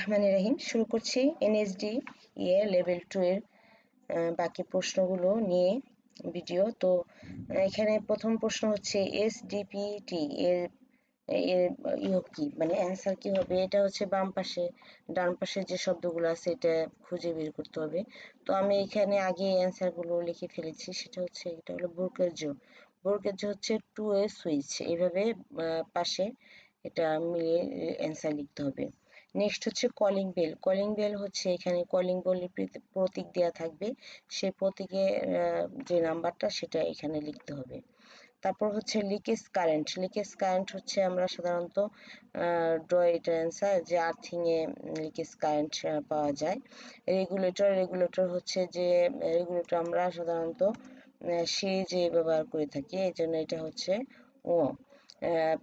রহমানির রহিম। শুরু করছি এনএসডি লেভেল 2 এর বাকি প্রশ্নগুলো নিয়ে ভিডিও। তো এখানে প্রথম প্রশ্ন হচ্ছে এসডিপিটি এর এর কি মানে অ্যান্সার কি হবে। এটা হচ্ছে বাম পাশে ডান পাশে যে শব্দগুলো আছে এটা খুঁজে বের করতে হবে। তো আমি এখানে আগে অ্যান্সারগুলো লিখে ফেলেছি। সেটা হচ্ছে এটা হলো বুর্কেরজো। বুর্কেরজো হচ্ছে টু এ সুইচ, এইভাবে পাশে এটা মিলিয়ে অ্যান্সার লিখতে হবে। নেক্সট হচ্ছে কলিং বেল। কলিং বেল হচ্ছে এখানে কলিং বেলের প্রতীক দেওয়া থাকবে, সেই প্রতীকে যে নাম্বারটা সেটা এখানে লিখতে হবে। তারপর হচ্ছে লিকেজ কারেন্ট। লিকেজ কারেন্ট হচ্ছে আমরা সাধারণত এটার অ্যান্সার যে আর্থিং এ লিকেজ কারেন্ট পাওয়া যায়। রেগুলেটর হচ্ছে যে রেগুলেটর আমরা সাধারণত সিরিজে ব্যবহার করে থাকি, এই জন্য এটা হচ্ছে ও।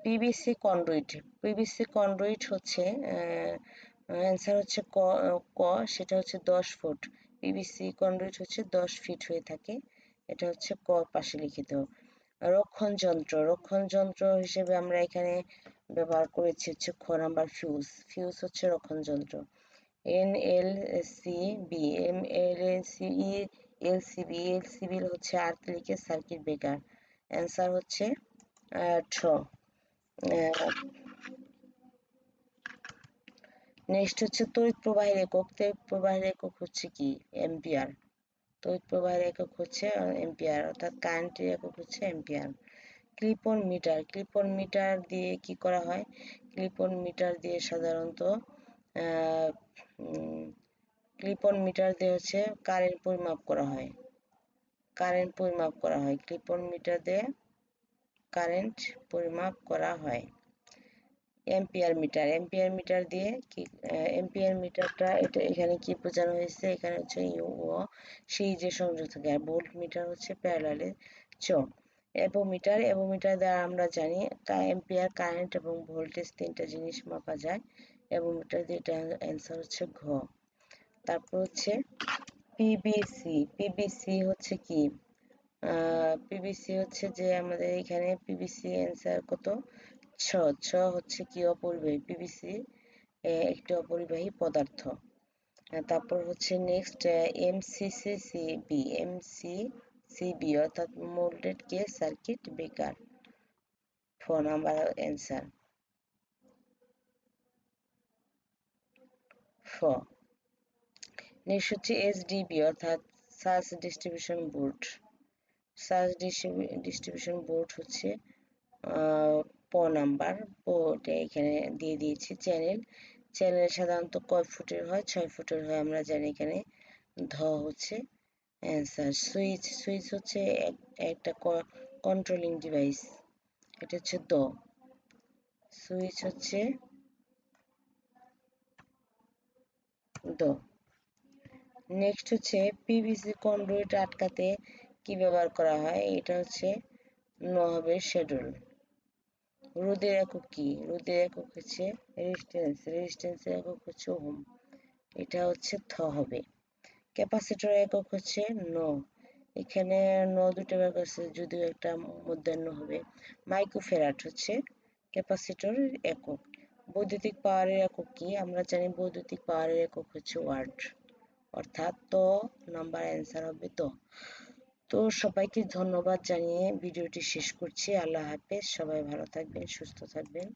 PVC conduit. পিভিসি কন্ডুইট হচ্ছে অ্যান্সার হচ্ছে ক, সেটা হচ্ছে 10 ফুট। পিভিসি কন্ডুইট হচ্ছে 10 ফিট হয়ে থাকে, এটা হচ্ছে ক পাশে লিখিত। রক্ষণ যন্ত্র। রক্ষণ যন্ত্র হিসেবে আমরা এখানে ব্যবহার করেছি হচ্ছে খ নাম্বার ফিউজ। ফিউজ হচ্ছে রক্ষণ যন্ত্র। এনএলসিবি। এলসিবি হচ্ছে আর্থ লিকেজ সার্কিট ব্রেকার। অ্যান্সার হচ্ছে ঠ। নেক্সট হচ্ছে তড়িৎ প্রবাহের একক। তড়িৎ প্রবাহের একক হচ্ছে কি এম্পিয়ার। তড়িৎ প্রবাহের একক হচ্ছে এম্পিয়ার, অর্থাৎ কারেন্টের একক হচ্ছে ampere. Clip on meter. Clip on meter দিয়ে কি করা হয়? ক্লিপন মিটার দিয়ে সাধারণত ক্লিপন মিটার দিয়ে হচ্ছে কারেন্ট পরিমাপ করা হয়। কারেন্ট পরিমাপ করা হয় ক্লিপন মিটার দিয়ে কারেন্ট পরিমাপ করা হয়। Ampere metre. এম্পিয়ার মিটার দিয়ে কি এম্পিয়ার মিটারটা এটা এখানে কি বোঝানো হয়েছে? এখানে হচ্ছে ইউ ও সিরিজে সংযোগ থাকে, আর ভোল্ট মিটার হচ্ছে প্যারালালে চ। অ্যাবোমিটার দ্বারা আমরা জানি এম্পিয়ার, কারেন্ট এবং ভোল্টেজ তিনটা জিনিস মাপা যায়। অ্যাবোমিটার দিয়ে এটা অ্যান্সার হচ্ছে ঘ। তারপর হচ্ছে পিবিসি। পিবিসি হচ্ছে কি? পিবিসি হচ্ছে যে আমাদের এখানে পিবিসি অ্যান্সার কত? ছ। ছ হচ্ছে কি অপরিবাহী। পিবিসি একটি অপরিবাহী পদার্থ। তারপর হচ্ছে নেক্সট এমসিসিবি। এমসিসিবি অর্থাৎ মোল্ডেড কেস সার্কিট ব্রেকার। ফ নাম্বার অ্যান্সার ফ। নেক্সট হচ্ছে এসডিবি অর্থাৎ search distribution board. Search distribution board হচ্ছে প নাম্বার। ওটা এখানে দিয়ে দিয়েছি। চ্যানেল সাধারণত কয় ফুটের হয়? 6 ফুটের হয়, আমরা জানি। এখানে ধ হচ্ছে অ্যান্সার। সুইচ হচ্ছে একটা কন্ট্রোলিং ডিভাইস, এটা হচ্ছে দ। সুইচ হচ্ছে দ। নেক্সট হচ্ছে পিভিসি কন্ডুইট আটকাতে কি ব্যবহার করা হয়? এটা হচ্ছে ন হবে শেডুল। রোধের একক কি? রোধের একক হচ্ছে রেজিস্ট্যান্স। রেজিস্ট্যান্সের একক হচ্ছে ওহম, এটা হচ্ছে থ হবে। ক্যাপাসিটর একক হচ্ছে ন। এখানে ন দুটো ব্যবহার আছে, যদিও একটা মধ্যাহ্ন হবে। মাইক্রোফ্যারাড হচ্ছে ক্যাপাসিটরের একক। বৈদ্যুতিক পাওয়ারের একক কি? আমরা জানি বৈদ্যুতিক পাওয়ারের একক হচ্ছে ওয়াট, অর্থাৎ ত নাম্বার অ্যান্সার হবে ত। তো সবাইকে ধন্যবাদ জানিয়ে ভিডিওটি শেষ করছি। আল্লাহ হাফেজ। সবাই ভালো থাকবেন, সুস্থ থাকবেন।